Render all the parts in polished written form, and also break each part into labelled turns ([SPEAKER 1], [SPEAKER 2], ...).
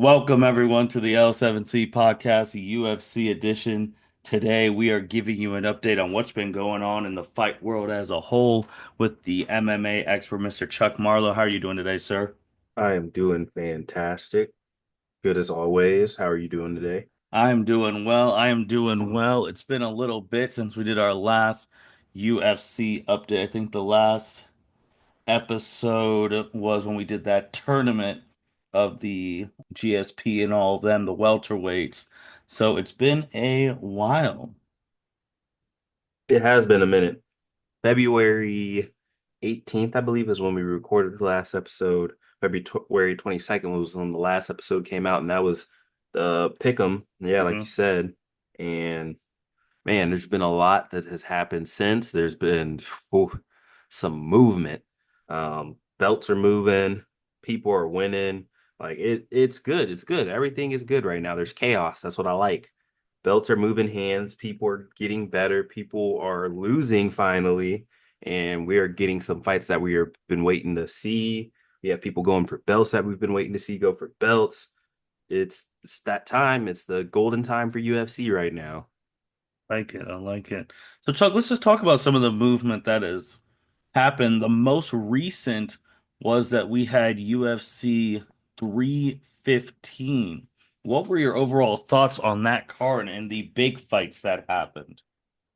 [SPEAKER 1] Welcome everyone to the L7C podcast, the UFC edition. Today we are giving you an update on what's been going on in the fight world as a whole with the MMA expert, Mr. Chuck Marlowe. How are you doing today, sir?
[SPEAKER 2] I am doing fantastic. Good as always. How are you doing today?
[SPEAKER 1] I am doing well. I am doing well. It's been a little bit since we did our last UFC update. I think the last episode was when we did that tournament of the GSP and all of them, the welterweights. So it's been a while.
[SPEAKER 2] It has been a minute. February 18th, I believe, is when we recorded the last episode. February 22nd was when the last episode came out, and that was the Pick'em. Yeah, like you
[SPEAKER 1] Hmm.
[SPEAKER 2] said. And man, there's been a lot that has happened since. There's been some movement. Belts are moving, people are winning. It's good. It's good. Everything is good right now. There's chaos. That's what I like. Belts are moving hands. People are getting better. People are losing finally, and we are getting some fights that we have been waiting to see. We have people going for belts that we've been waiting to see go for belts. It's that time. It's the golden time for UFC right now.
[SPEAKER 1] Like it. I like it. So, Chuck, let's just talk about some of the movement that has happened. The most recent was that we had UFC 315. What were your overall thoughts on that card and the big fights that happened?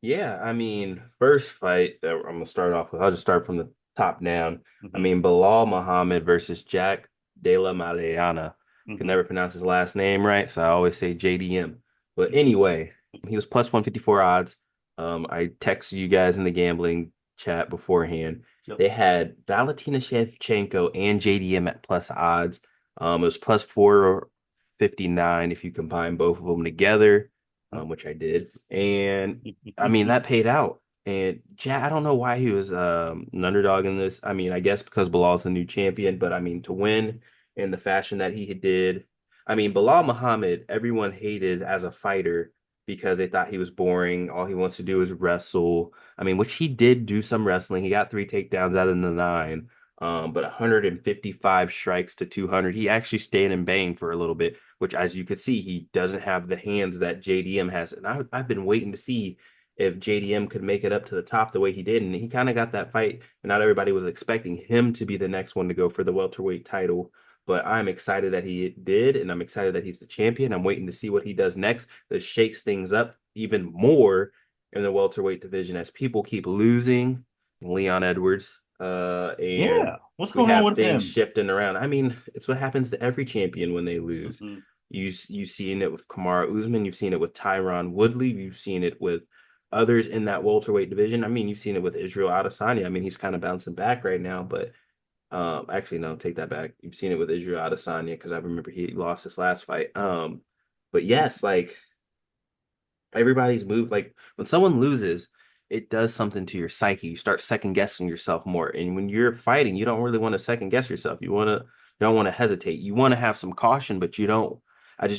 [SPEAKER 2] Yeah, I mean, first fight that I'm gonna start off with, I'll just start from the top down. I
[SPEAKER 1] Hmm.
[SPEAKER 2] mean, Bilal Muhammad versus Jack De La Mariana. Can
[SPEAKER 1] Hmm.
[SPEAKER 2] never pronounce his last name right, so I always say JDM. But anyway, he was plus 154 odds. I texted you guys in the gambling chat beforehand.
[SPEAKER 1] Yep.
[SPEAKER 2] They had Valentina Shevchenko and JDM at plus odds. It was plus 459 if you combine both of them together, which I did. And I mean, that paid out. And yeah, I don't know why he was an underdog in this. I mean, I guess because Bilal's the new champion, but I mean, to win in the fashion that he did, I mean, Bilal Muhammad, everyone hated as a fighter because they thought he was boring. All he wants to do is wrestle. I mean, which he did do some wrestling. He got three takedowns out of the nine, but 155 strikes to 200. He actually stayed and banged for a little bit, which, as you could see, he doesn't have the hands that JDM has. And I've been waiting to see if JDM could make it up to the top the way he did. And he kind of got that fight. And not everybody was expecting him to be the next one to go for the welterweight title. But I'm excited that he did, and I'm excited that he's the champion. I'm waiting to see what he does next that shakes things up even more in the welterweight division as people keep losing. Leon Edwards, and
[SPEAKER 1] Yeah. What's
[SPEAKER 2] we
[SPEAKER 1] going on
[SPEAKER 2] have
[SPEAKER 1] with
[SPEAKER 2] things
[SPEAKER 1] him?
[SPEAKER 2] shifting around. I mean, it's what happens to every champion when they lose.
[SPEAKER 1] Hmm.
[SPEAKER 2] You've seen it with Kamaru Usman, you've seen it with Tyron Woodley, you've seen it with others in that welterweight division. I mean, you've seen it with Israel Adesanya. I mean, he's kind of bouncing back right now, but actually, no, take that back. You've seen it with Israel Adesanya because I remember he lost his last fight. But yes, like everybody's moved. Like when someone loses, it does something to your psyche. You start second guessing yourself more. And when you're fighting, you don't really want to second guess yourself. You don't want to hesitate. You want to have some caution, but you don't.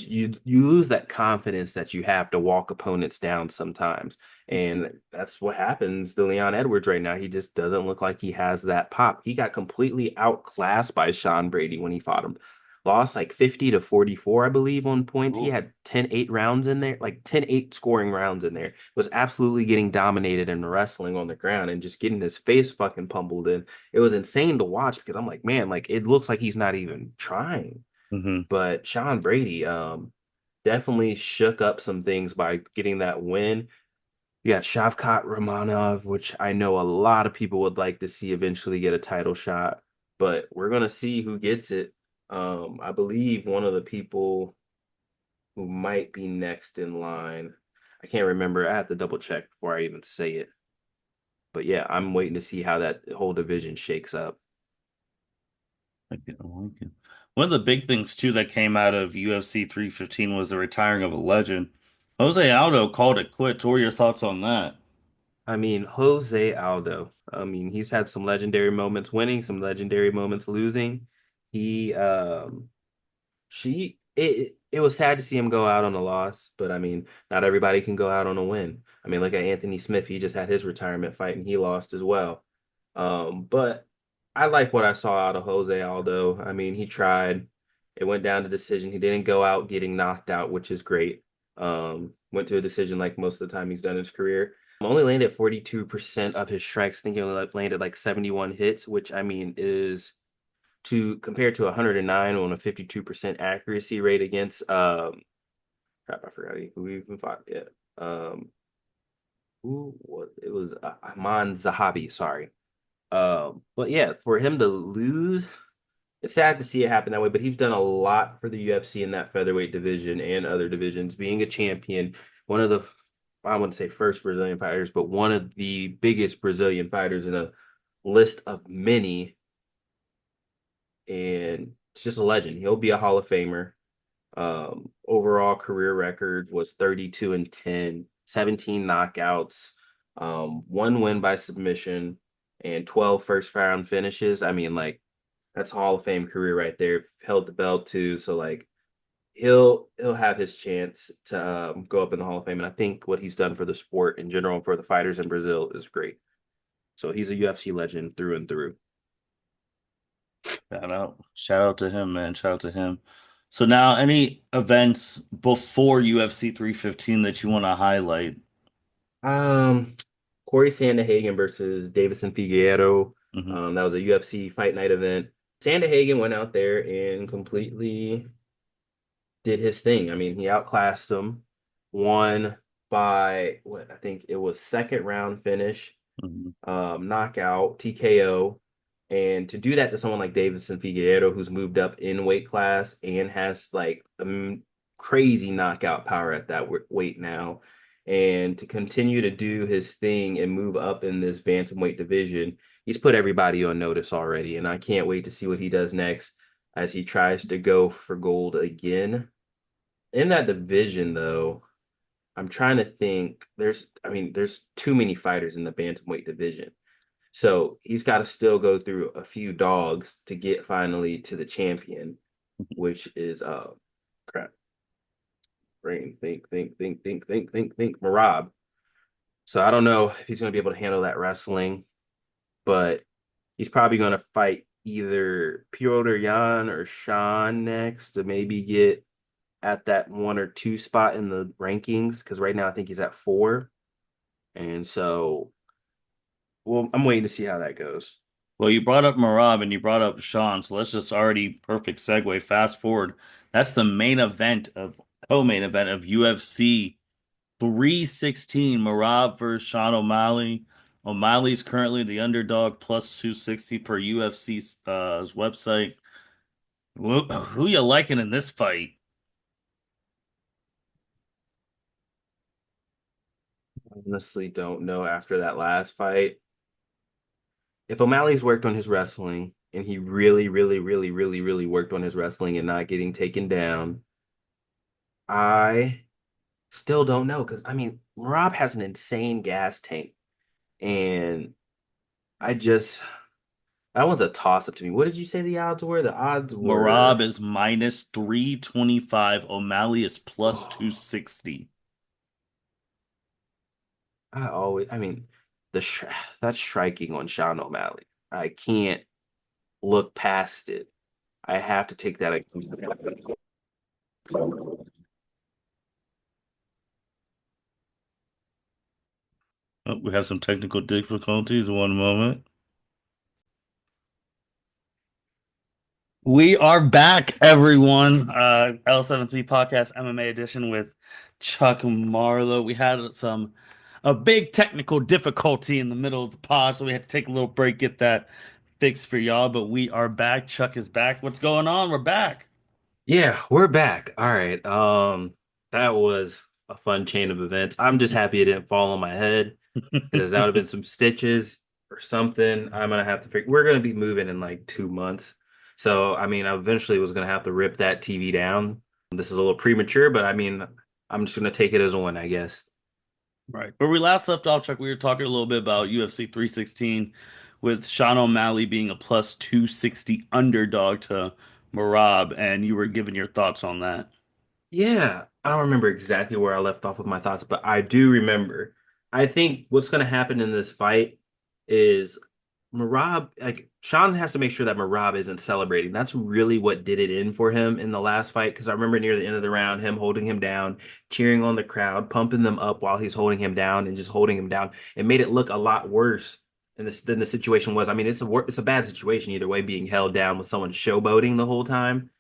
[SPEAKER 2] You lose that confidence that you have to walk opponents down sometimes. And that's what happens to Leon Edwards right now. He just doesn't look like he has that pop. He got completely outclassed by Sean Brady when he fought him, lost like 50 to 44, I believe, on points. He
[SPEAKER 1] Oof.
[SPEAKER 2] had 10-8 rounds in there, like 10-8 scoring rounds in there. Was absolutely getting dominated and wrestling on the ground and just getting his face fucking pummeled in. It was insane to watch because I'm like, man, like it looks like he's not even trying.
[SPEAKER 1] Hmm.
[SPEAKER 2] But Sean Brady definitely shook up some things by getting that win. You got Shavkat Ramanov, which I know a lot of people would like to see eventually get a title shot, but we're gonna see who gets it. I believe one of the people who might be next in line, I can't remember. I have to double check before I even say it. But yeah, I'm waiting to see how that whole division shakes up.
[SPEAKER 1] I like it. One of the big things too that came out of UFC 315 was the retiring of a legend. Jose Aldo called it quits. What were your thoughts on that?
[SPEAKER 2] I mean, Jose Aldo. I mean, he's had some legendary moments winning, some legendary moments losing. He She it was sad to see him go out on a loss, but I mean, not everybody can go out on a win. I mean, look at Anthony Smith. He just had his retirement fight and he lost as well. But I like what I saw out of Jose Aldo. I mean, he tried. It went down to decision. He didn't go out getting knocked out, which is great. Went to a decision like most of the time he's done in his career. Only landed 42% of his strikes. I think he only landed like 71 hits, which I mean is to compared to 109 on a 52% accuracy rate against crap, I forgot who we even fought. Yeah. Um who what it was Aman Zahabi, sorry. But yeah, for him to lose, it's sad to see it happen that way, but he's done a lot for the UFC in that featherweight division and other divisions, being a champion, one of the, I wouldn't say first Brazilian fighters, but one of the biggest Brazilian fighters in a list of many. And it's just a legend. He'll be a Hall of Famer. Overall career record was 32 and 10, 17 knockouts, one win by submission, and 12 first round finishes. I mean, like, that's Hall of Fame career right there. Held the belt too, so like he'll have his chance to go up in the Hall of Fame. And I think what he's done for the sport in general and for the fighters in Brazil is great. So he's a UFC legend through and through.
[SPEAKER 1] Shout out to him, man. Shout out to him. So now, any events before UFC 315 that you want to highlight?
[SPEAKER 2] Um, Corey Sandhagen versus Davison Figueiredo.
[SPEAKER 1] Hmm.
[SPEAKER 2] That was a UFC fight night event. Sandhagen went out there and completely did his thing. I mean, he outclassed him, won by what I think it was second round finish,
[SPEAKER 1] Hmm.
[SPEAKER 2] knockout, TKO. And to do that to someone like Davidson Figueiredo, who's moved up in weight class and has like crazy knockout power at that weight now, and to continue to do his thing and move up in this bantamweight division, he's put everybody on notice already. And I can't wait to see what he does next as he tries to go for gold again. In that division, though, I'm trying to think. I mean, there's too many fighters in the bantamweight division. So he's got to still go through a few dogs to get finally to the champion, which is crap. Brain, think, Marab. So I don't know if he's gonna be able to handle that wrestling, but he's probably gonna fight either Piotr Jan or Sean next to maybe get at that one or two spot in the rankings. Because right now I think he's at four. And so well, I'm waiting to see how that goes.
[SPEAKER 1] Well, you brought up Marab and you brought up Sean, so let's just already perfect segue. Fast forward. That's the main event of co-main event of UFC 316. Marab versus Sean O'Malley. O'Malley's currently the underdog plus 260 per UFC's website. Who you liking in this fight?
[SPEAKER 2] Honestly, don't know after that last fight. If O'Malley's worked on his wrestling and he really, really, really, really, really worked on his wrestling and not getting taken down, I still don't know. Because I mean, Rob has an insane gas tank, and I just that one's a toss up to me. What did you say the odds were? The odds
[SPEAKER 1] Marab
[SPEAKER 2] were
[SPEAKER 1] is minus 325. O'Malley is plus
[SPEAKER 2] oh,
[SPEAKER 1] 260.
[SPEAKER 2] I mean, the sh that's striking on Sean O'Malley. I can't look past it. I have to take that.
[SPEAKER 1] Oh, we have some technical difficulties. One moment. We are back, everyone. L7C Podcast MMA edition with Chuck Marlowe. We had a big technical difficulty in the middle of the pod, so we had to take a little break, get that fixed for y'all. But we are back. Chuck is back. What's going on? We're back.
[SPEAKER 2] Yeah, we're back. All right. That was a fun chain of events. I'm just happy it didn't fall on my head because that would have been some stitches or something. I'm gonna have to figure. We're gonna be moving in like 2 months, so I mean, I eventually was gonna have to rip that TV down. This is a little premature, but I mean, I'm just gonna take it as a win, I guess.
[SPEAKER 1] Right. Where we last left off, Chuck, we were talking a little bit about UFC 316 with Sean O'Malley being a plus 260 underdog to Marab, and you were giving your thoughts on that.
[SPEAKER 2] Yeah, I don't remember exactly where I left off with my thoughts, but I do remember. I think what's gonna happen in this fight is Merab, like Sean has to make sure that Merab isn't celebrating. That's really what did it in for him in the last fight. Because I remember near the end of the round, him holding him down, cheering on the crowd, pumping them up while he's holding him down and just holding him down. It made it look a lot worse than the situation was. I mean, it's a bad situation either way, being held down with someone showboating the whole time.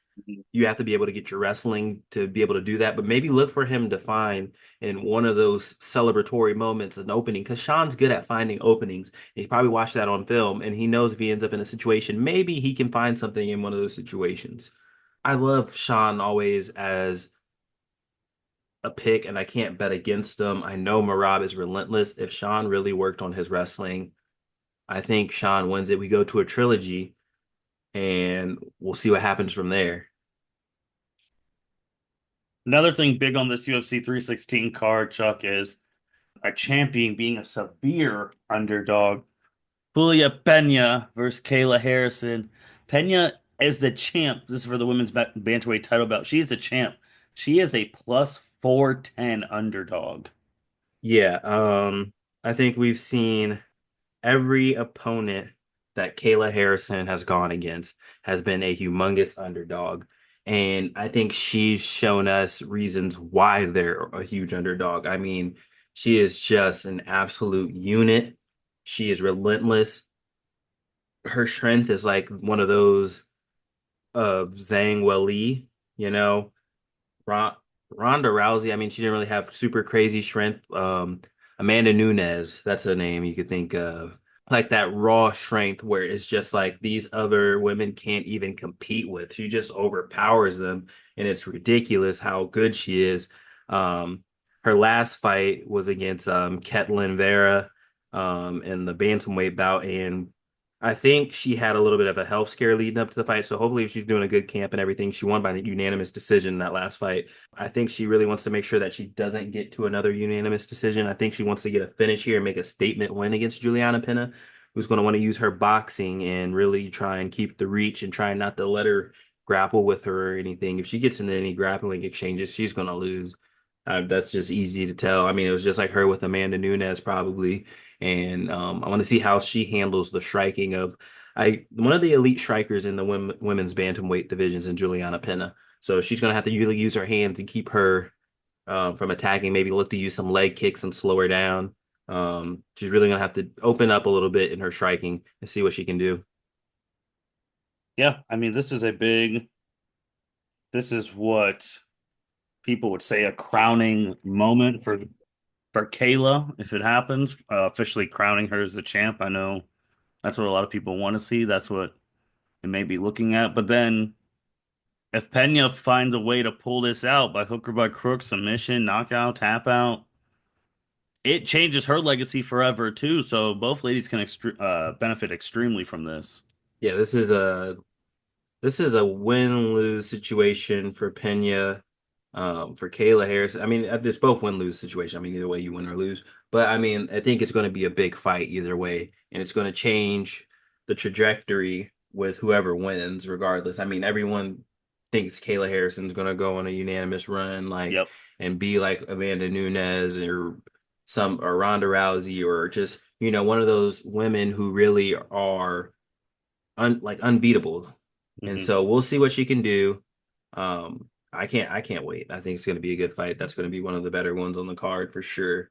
[SPEAKER 2] You have to be able to get your wrestling to be able to do that. But maybe look for him to find in one of those celebratory moments an opening because Sean's good at finding openings. He probably watched that on film and he knows if he ends up in a situation, maybe he can find something in one of those situations. I love Sean always as a pick and I can't bet against him. I know Marab is relentless. If Sean really worked on his wrestling, I think Sean wins it. We go to a trilogy and we'll see what happens from there.
[SPEAKER 1] Another thing big on this UFC 316 card, Chuck, is a champion being a severe underdog. Julia Pena versus Kayla Harrison. Pena is the champ. This is for the women's bantamweight title belt. She's the champ. She is a plus 410 underdog.
[SPEAKER 2] Yeah, I think we've seen every opponent that Kayla Harrison has gone against has been a humongous underdog. And I think she's shown us reasons why they're a huge underdog. I mean, she is just an absolute unit. She is relentless. Her strength is like one of those of Zhang Weili, you know, Ron Ronda Rousey. I mean, she didn't really have super crazy strength. Amanda Nunes, that's a name you could think of. Like that raw strength where it's just like these other women can't even compete with. She just overpowers them, and it's ridiculous how good she is. Um, Her last fight was against Ketlin Vera in the bantamweight bout, and I think she had a little bit of a health scare leading up to the fight. So hopefully, if she's doing a good camp and everything, she won by a unanimous decision in that last fight. I think she really wants to make sure that she doesn't get to another unanimous decision. I think she wants to get a finish here and make a statement win against Juliana Pena, who's going to want to use her boxing and really try and keep the reach and try not to let her grapple with her or anything. If she gets into any grappling exchanges, she's going to lose. That's just easy to tell. I mean, it was just like her with Amanda Nunes, probably. And I want to see how she handles the striking of one of the elite strikers in the women's bantamweight divisions in Juliana Pena. So she's going to have to really use her hands and keep her from attacking, maybe look to use some leg kicks and slow her down. She's really going to have to open up a little bit in her striking and see what she can do.
[SPEAKER 1] Yeah, I mean, this is what people would say a crowning moment for Kayla if it happens, officially crowning her as the champ. I know that's what a lot of people want to see. That's what it may be looking at. But then if Pena finds a way to pull this out by hook or by crook, submission, knockout, tap out, it changes her legacy forever too. So both ladies can benefit extremely from this.
[SPEAKER 2] Yeah, this is a win-lose situation for Pena, for Kayla Harris. I mean, it's both win-lose situation. I mean, either way, you win or lose. But I mean, I think it's going to be a big fight either way, and it's going to change the trajectory with whoever wins, regardless. I mean, everyone thinks Kayla Harrison's going to go on a unanimous run, like,
[SPEAKER 1] Yep.
[SPEAKER 2] and be like Amanda Nunes or Ronda Rousey or just, one of those women who really are like unbeatable. And
[SPEAKER 1] Hmm.
[SPEAKER 2] so we'll see what she can do. I can't wait. I think it's going to be a good fight. That's going to be one of the better ones on the card for sure.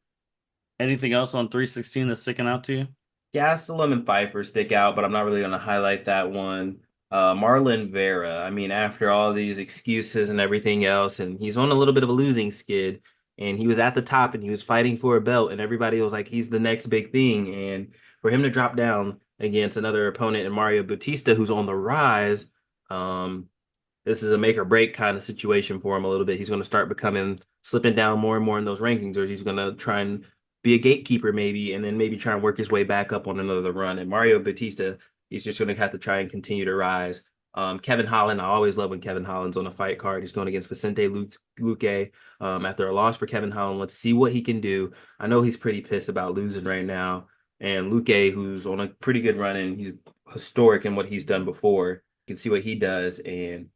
[SPEAKER 1] Anything else on 316 that's sticking out to you?
[SPEAKER 2] Gas the Lemon Pfeiffer stick out, but I'm not really going to highlight that one. Marlon Vera. I mean, after all these excuses and everything else, and he's on a little bit of a losing skid, and he was at the top and he was fighting for a belt, and everybody was like, he's the next big thing. And for him to drop down against another opponent in Mario Bautista, who's on the rise, um, this is a make or break kind of situation for him a little bit. He's going to start slipping down more and more in those rankings, or he's going to try and be a gatekeeper maybe, and then maybe try and work his way back up on another run. And Mario Batista, he's just going to have to try and continue to rise. Kevin Holland, I always love when Kevin Holland's on a fight card. He's going against Vicente Luque after a loss for Kevin Holland. Let's see what he can do. I know he's pretty pissed about losing right now. And Luque, who's on a pretty good run and he's historic in what he's done before, you can see what he does. And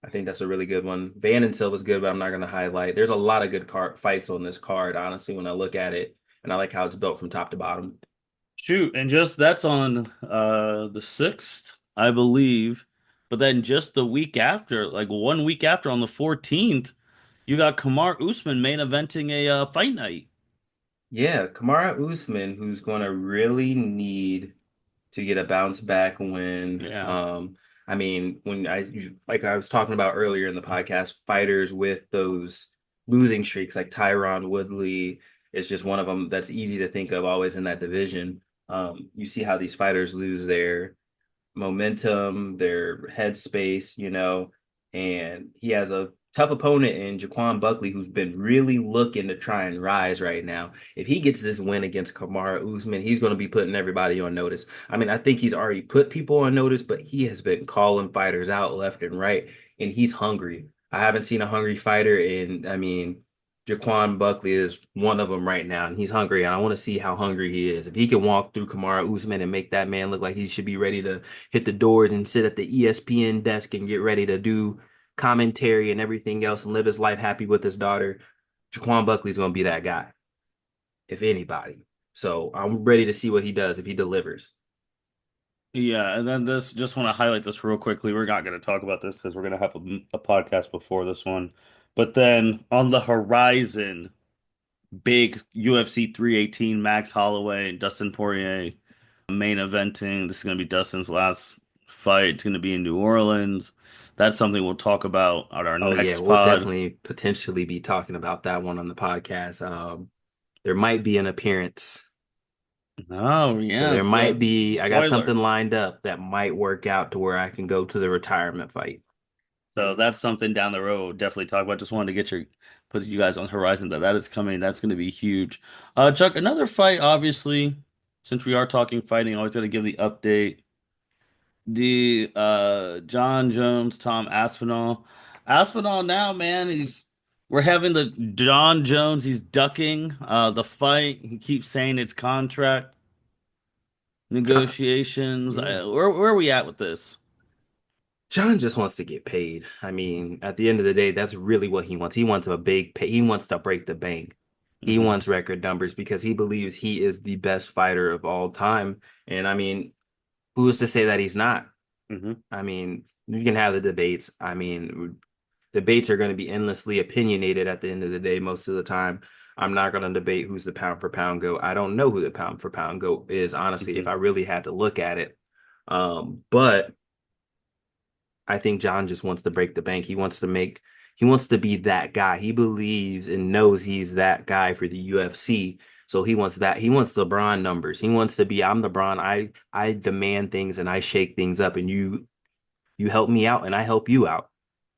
[SPEAKER 2] I think that's a really good one. Van and Silva's good, but I'm not going to highlight. There's a lot of good fights on this card, honestly, when I look at it, and I like how it's built from top to bottom.
[SPEAKER 1] Shoot, and just that's on the 6th, I believe. But then just the week after, like 1 week after on the 14th, you got Kamar Usman main eventing a fight night.
[SPEAKER 2] Yeah, Kamara Usman, who's going to really need to get a bounce back when,
[SPEAKER 1] Yeah.
[SPEAKER 2] I mean, when like I was talking about earlier in the podcast, fighters with those losing streaks, like Tyron Woodley is just one of them that's easy to think of always in that division. You see how these fighters lose their momentum, their headspace, and he has a tough opponent in Jaquan Buckley who's been really looking to try and rise right now. If he gets this win against Kamara Usman, he's going to be putting everybody on notice. I mean, I think he's already put people on notice, but he has been calling fighters out left and right, and he's hungry. I haven't seen a hungry fighter in, I mean, Jaquan Buckley is one of them right now, and he's hungry, and I want to see how hungry he is. If he can walk through Kamara Usman and make that man look like he should be ready to hit the doors and sit at the ESPN desk and get ready to do commentary and everything else and live his life happy with his daughter, Jaquan Buckley's going to be that guy, if anybody. So I'm ready to see what he does if he delivers.
[SPEAKER 1] Yeah, and then this just want to highlight this real quickly. We're not going to talk about this because we're going to have a podcast before this one. But then on the horizon, big UFC 318, Max Holloway and Dustin Poirier main eventing. This is going to be Dustin's last fight. It's going to be in New Orleans. That's something we'll talk about on our
[SPEAKER 2] Oh yeah,
[SPEAKER 1] next
[SPEAKER 2] we'll
[SPEAKER 1] pod.
[SPEAKER 2] definitely potentially be talking about that one on the podcast. There might be an appearance.
[SPEAKER 1] Oh,
[SPEAKER 2] So there
[SPEAKER 1] yes.
[SPEAKER 2] might be, I got something
[SPEAKER 1] Spoilers.
[SPEAKER 2] lined up that might work out to where I can go to the retirement fight.
[SPEAKER 1] So that's something down the road. Definitely talk about. Just wanted to get your put you guys on the horizon that is coming. That's going to be huge. Chuck, another fight. Obviously, since we are talking fighting, I always got to give the update. The Jone Jones, Tom Aspinall. Aspinall now, man, he's we're having the Jone Jones. He's ducking the fight. He keeps saying it's contract
[SPEAKER 2] John,
[SPEAKER 1] negotiations.
[SPEAKER 2] yeah.
[SPEAKER 1] Where are we at with this?
[SPEAKER 2] John just wants to get paid. I mean, at the end of the day, that's really what he wants. He wants a big pay. He wants to break the bank. He
[SPEAKER 1] Hmm.
[SPEAKER 2] wants record numbers because he believes he is the best fighter of all time. And I mean, who's to say that he's not?
[SPEAKER 1] Hmm.
[SPEAKER 2] I mean, you can have the debates. I mean, debates are going to be endlessly opinionated at the end of the day, most of the time. I'm not going to debate who's the pound for pound GOAT. I don't know who the pound for pound GOAT is, honestly, if
[SPEAKER 1] Hmm.
[SPEAKER 2] I really had to look at it. But I think John just wants to break the bank. He wants to be that guy. He believes and knows he's that guy for the UFC. So he wants that. He wants LeBron numbers. He wants to be, I'm LeBron. I demand things and I shake things up and you help me out and I help you out.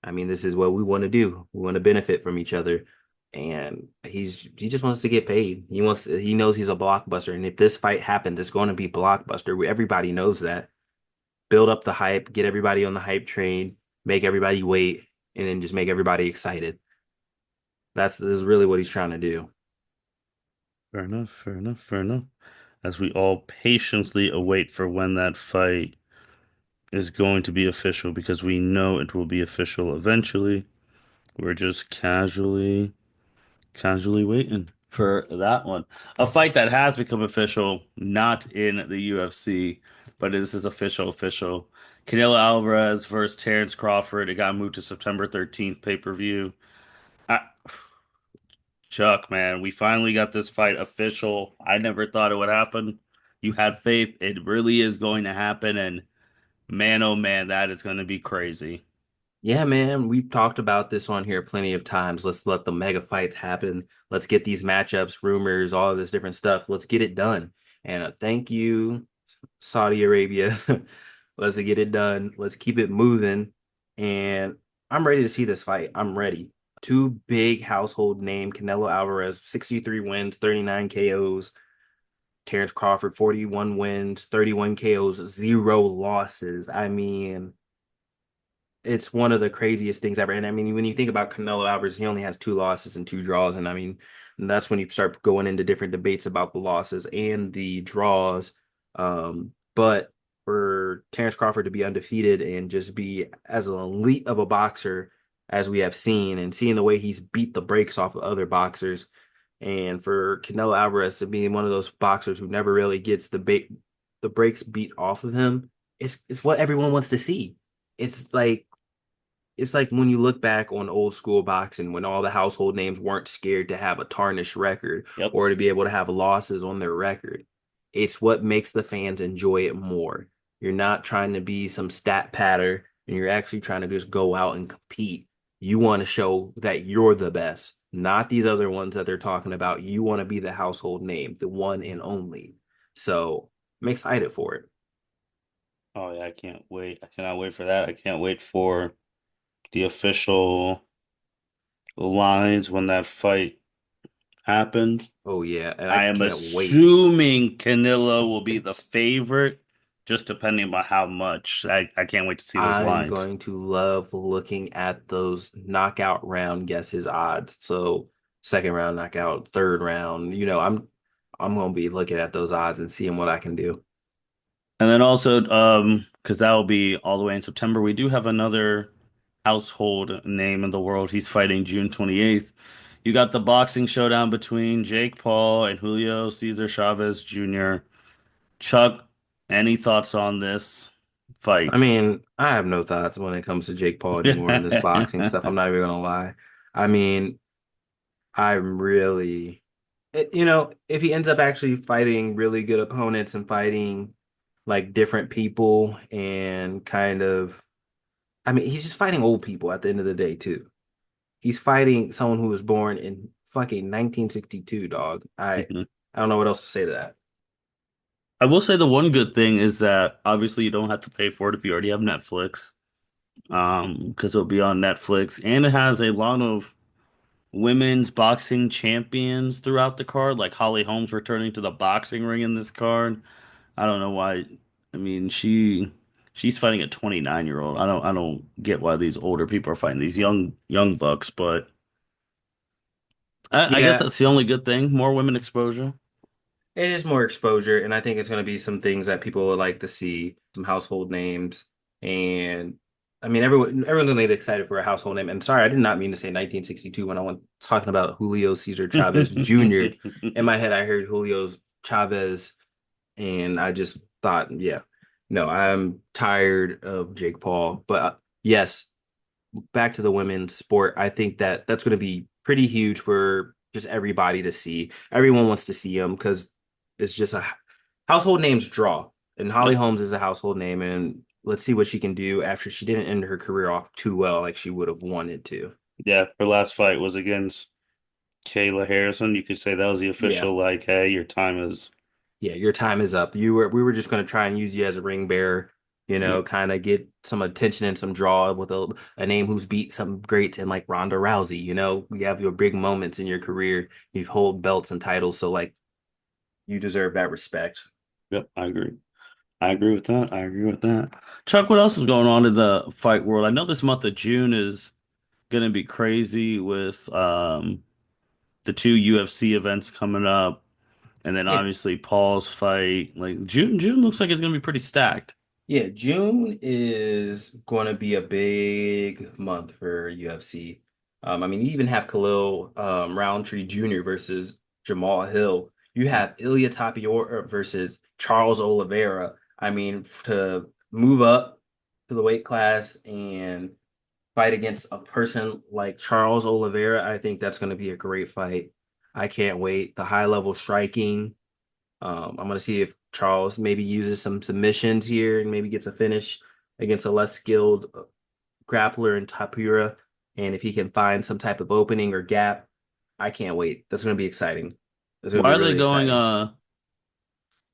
[SPEAKER 2] I mean, this is what we want to do. We want to benefit from each other. And he just wants to get paid. He knows he's a blockbuster. And if this fight happens, it's going to be blockbuster. Everybody knows that. Build up the hype, get everybody on the hype train, make everybody wait, and then just make everybody excited. This is really what he's trying to do.
[SPEAKER 1] Fair enough. Fair enough. Fair enough. As we all patiently await for when that fight is going to be official, because we know it will be official eventually. We're just casually waiting for that one. A fight that has become official, not in the UFC, but this is official. Canelo Alvarez versus Terrence Crawford. It got moved to September 13th pay-per-view. I, Chuck, man, we finally got this fight official. I never thought it would happen. You had faith. It really is going to happen, and man, oh man, that is going to be crazy.
[SPEAKER 2] Yeah, man, we've talked about this on here plenty of times. Let's let the mega fights happen. Let's get these matchups, rumors, all of this different stuff. Let's get it done. And thank you, Saudi Arabia. Let's get it done. Let's keep it moving. And I'm ready to see this fight. I'm ready. Two big household name, Canelo Alvarez, 63 wins, 39 KOs. Terrence Crawford, 41 wins, 31 KOs, zero losses. I mean, it's one of the craziest things ever. And I mean, when you think about Canelo Alvarez, he only has two losses and two draws. And I mean, that's when you start going into different debates about the losses and the draws. But for Terrence Crawford to be undefeated and just be as an elite of a boxer as we have seen and seeing the way he's beat the brakes off of other boxers And for Canelo Alvarez to be one of those boxers who never really gets the breaks beat off of him, it's what everyone wants to see. It's like it's like when you look back on old school boxing when all the household names weren't scared to have a tarnished record
[SPEAKER 1] Yep.
[SPEAKER 2] or to be able to have losses on their record. It's what makes the fans enjoy it more. You're not trying to be some stat patter and you're actually trying to just go out and compete. You want to show that you're the best, not these other ones that they're talking about. You want to be the household name, the one and only. So I'm excited for it.
[SPEAKER 1] Oh yeah, I can't wait. I cannot wait for that. I can't wait for the official lines when that fight happens.
[SPEAKER 2] Oh yeah, and I
[SPEAKER 1] I am
[SPEAKER 2] can't wait.
[SPEAKER 1] assuming Canelo will be the favorite, just depending on how much. I can't wait to see those
[SPEAKER 2] I'm
[SPEAKER 1] lines.
[SPEAKER 2] going to love looking at those knockout round guesses odds. So second round knockout, third round. I'm gonna be looking at those odds and seeing what I can do.
[SPEAKER 1] And then also, because that will be all the way in September, we do have another household name in the world. He's fighting June 28th. You got the boxing showdown between Jake Paul and Julio Cesar Chavez Jr. Chuck, any thoughts on this
[SPEAKER 2] I
[SPEAKER 1] fight?
[SPEAKER 2] mean, I have no thoughts when it comes to Jake Paul anymore in this boxing stuff. I'm not even gonna lie. I mean, I'm really, if he ends up actually fighting really good opponents and fighting like different people and kind of, I mean, he's just fighting old people at the end of the day too. He's fighting someone who was born in fucking 1962, dog. I don't know what else to say to that.
[SPEAKER 1] I will say the one good thing is that obviously you don't have to pay for it if you already have Netflix. Because it'll be on Netflix and it has a lot of women's boxing champions throughout the card, like Holly Holmes returning to the boxing ring in this card. I don't know why. I mean, she's fighting a 29-year-old. I don't get why these older people are fighting these young bucks, but I guess
[SPEAKER 2] Yeah,
[SPEAKER 1] that's the only good thing. More women exposure.
[SPEAKER 2] it is more exposure, and I think it's going to be some things that people would like to see, some household names, and I mean, everyone's going to get excited for a household name. And sorry, I did not mean to say 1962 when I was talking about Julio Cesar Chavez Jr. In my head, I heard Julio Chavez, and I just thought, yeah, no, I'm tired of Jake Paul. But yes, back to the women's sport, I think that that's going to be pretty huge for just everybody to see. Everyone wants to see them because it's just a household names draw. And Holly
[SPEAKER 1] Yep.
[SPEAKER 2] Holmes is a household name, and let's see what she can do after she didn't end her career off too well like she would have wanted to.
[SPEAKER 1] Yeah, her last fight was against Kayla Harrison. You could say that was the
[SPEAKER 2] Yeah.
[SPEAKER 1] official, like, hey, your time is.
[SPEAKER 2] Yeah, your time is up. We were just going to try and use you as a ring bearer,
[SPEAKER 1] Yep.
[SPEAKER 2] kind of get some attention and some draw with a name who's beat some greats and like Ronda Rousey. You have your big moments in your career. You've hold belts and titles, so like you deserve that respect.
[SPEAKER 1] Yep, I agree. I agree with that. I agree with that. Chuck, what else is going on in the fight world? I know this month of June is gonna be crazy with the two UFC events coming up, and then
[SPEAKER 2] Yeah,
[SPEAKER 1] obviously Paul's fight. Like June looks like it's gonna be pretty stacked.
[SPEAKER 2] yeah, June is going to be a big month for UFC. I mean, you even have Khalil Roundtree Jr. versus Jamal Hill. You have Ilia Tapiora versus Charles Oliveira. I mean, to move up to the weight class and fight against a person like Charles Oliveira, I think that's going to be a great fight. I can't wait. The high level striking. I'm going to see if Charles maybe uses some submissions here and maybe gets a finish against a less skilled grappler in Tapura. And if he can find some type of opening or gap, I can't wait. That's going to be exciting. That's going to
[SPEAKER 1] Why
[SPEAKER 2] be
[SPEAKER 1] are they
[SPEAKER 2] really
[SPEAKER 1] going
[SPEAKER 2] exciting.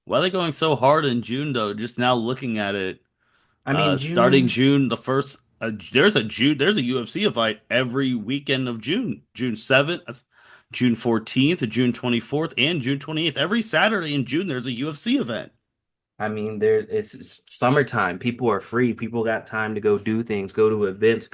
[SPEAKER 1] why are they going so hard in June though? Just now looking at it,
[SPEAKER 2] I mean,
[SPEAKER 1] starting
[SPEAKER 2] June,
[SPEAKER 1] June the first there's a UFC fight every weekend of June. June 7th, June 14th, June 24th, and June 28th. Every Saturday in June there's a UFC event.
[SPEAKER 2] I mean, it's summertime. People are free. People got time to go do things, go to events,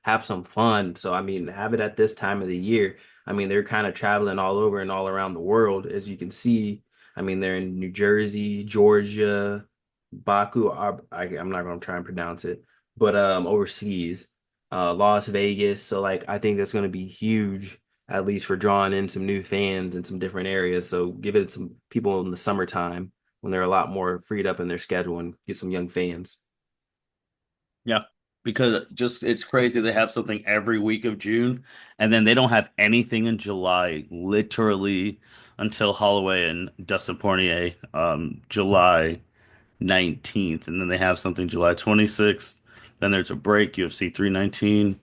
[SPEAKER 2] have some fun. So, I mean, have it at this time of the year. I mean, they're kind of traveling all over and all around the world, as you can see. I mean, they're in New Jersey, Georgia, Baku. I'm not going to try and pronounce it, but overseas, Las Vegas. So, like, I think that's going to be huge at least for drawing in some new fans in some different areas. So give it some people in the summertime when they're a lot more freed up in their schedule and get some young fans.
[SPEAKER 1] Yeah, because just it's crazy they have something every week of June, and then they don't have anything in July, literally until Holloway and Dustin Poirier, July 19th, and then they have something July 26th. Then there's a break, UFC 319,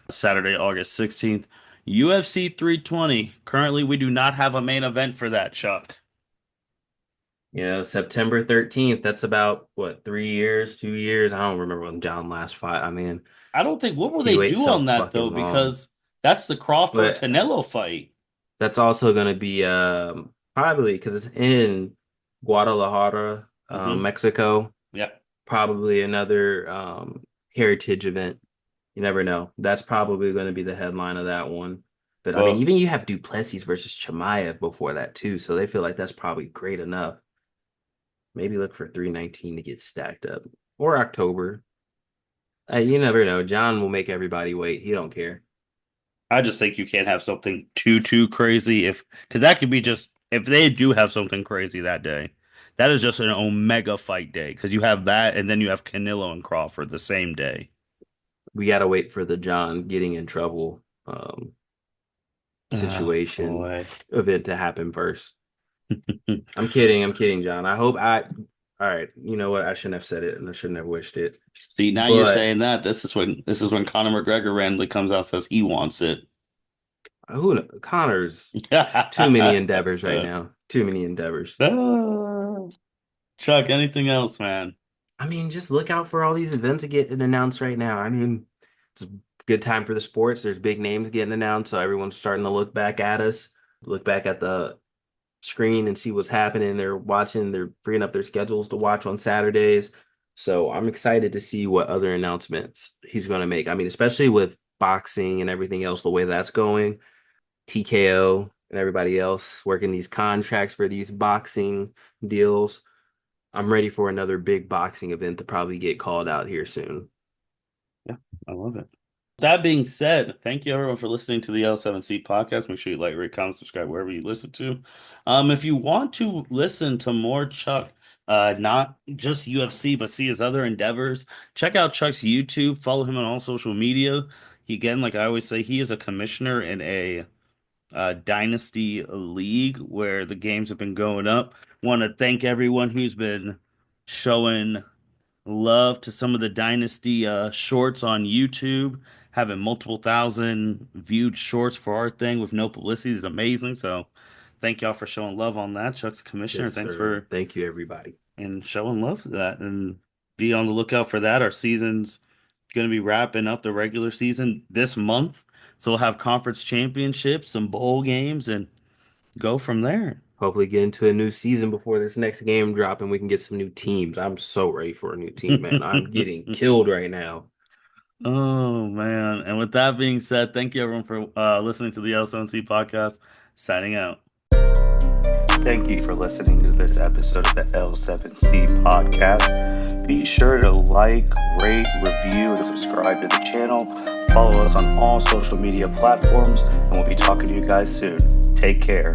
[SPEAKER 1] Saturday, August 16th. UFC 320. Currently, we do not have a main event for that, Chuck.
[SPEAKER 2] September 13th, that's about what, 3 years, 2 years? I don't remember when John last fought. I mean,
[SPEAKER 1] I don't think, what will
[SPEAKER 2] he
[SPEAKER 1] they
[SPEAKER 2] waits
[SPEAKER 1] do
[SPEAKER 2] so
[SPEAKER 1] on that though?
[SPEAKER 2] fucking long.
[SPEAKER 1] Because that's the Crawford
[SPEAKER 2] But
[SPEAKER 1] Canelo fight.
[SPEAKER 2] that's also going to be probably because it's in Guadalajara,
[SPEAKER 1] Hmm.
[SPEAKER 2] Mexico.
[SPEAKER 1] Yeah.
[SPEAKER 2] Probably another heritage event. You never know. That's probably going to be the headline of that one. But I mean,
[SPEAKER 1] Well,
[SPEAKER 2] even you have Duplessis versus Chimaev before that too, so they feel like that's probably great enough. Maybe look for 319 to get stacked up or October. You never know. John will make everybody wait. He don't care.
[SPEAKER 1] I just think you can't have something too crazy if because that could be just if they do have something crazy that day. That is just an Omega fight day because you have that and then you have Canelo and Crawford the same day.
[SPEAKER 2] We got to wait for the John getting in trouble
[SPEAKER 1] Oh
[SPEAKER 2] situation
[SPEAKER 1] boy.
[SPEAKER 2] event to happen first. I'm kidding. I'm kidding, John. I hope I. All right. You know what? I shouldn't have said it, and I shouldn't have wished it.
[SPEAKER 1] See, now you're
[SPEAKER 2] But
[SPEAKER 1] saying that this is when Conor McGregor randomly comes out and says he wants it.
[SPEAKER 2] who knows? Connor's too many endeavors right now. Too many endeavors.
[SPEAKER 1] Ah, Chuck, anything else, man?
[SPEAKER 2] I mean, just look out for all these events that get announced right now. I mean, it's a good time for the sports. There's big names getting announced, so everyone's starting to look back at us, look back at the screen and see what's happening. They're watching, they're freeing up their schedules to watch on Saturdays. So I'm excited to see what other announcements he's going to make. I mean, especially with boxing and everything else, the way that's going, TKO and everybody else working these contracts for these boxing deals. I'm ready for another big boxing event to probably get called out here soon.
[SPEAKER 1] Yeah, I love it. That being said, thank you everyone for listening to the L7C podcast. Make sure you like, rate, comment, subscribe wherever you listen to. If you want to listen to more Chuck, not just UFC, but see his other endeavors, check out Chuck's YouTube. Follow him on all social media. He, again, like I always say, he is a commissioner in a dynasty league where the games have been going up. Want to thank everyone who's been showing love to some of the Dynasty shorts on YouTube. Having multiple thousand viewed shorts for our thing with no publicity is amazing. So thank y'all for showing love on that. Chuck's commissioner.
[SPEAKER 2] Yes,
[SPEAKER 1] Thanks
[SPEAKER 2] sir.
[SPEAKER 1] for
[SPEAKER 2] Thank you, everybody.
[SPEAKER 1] and showing love for that. And be on the lookout for that. Our season's going to be wrapping up the regular season this month. So we'll have conference championships, some bowl games, and go from there.
[SPEAKER 2] Hopefully, get into a new season before this next game drop and we can get some new teams. I'm so ready for a new team, man. I'm getting killed right now.
[SPEAKER 1] Oh man. And with that being said, thank you everyone for listening to the L7C podcast. Signing out. Thank you for listening to this episode of the L7C podcast. Be sure to like, rate, review, and subscribe to the channel. Follow us on all social media platforms, and we'll be talking to you guys soon. Take care.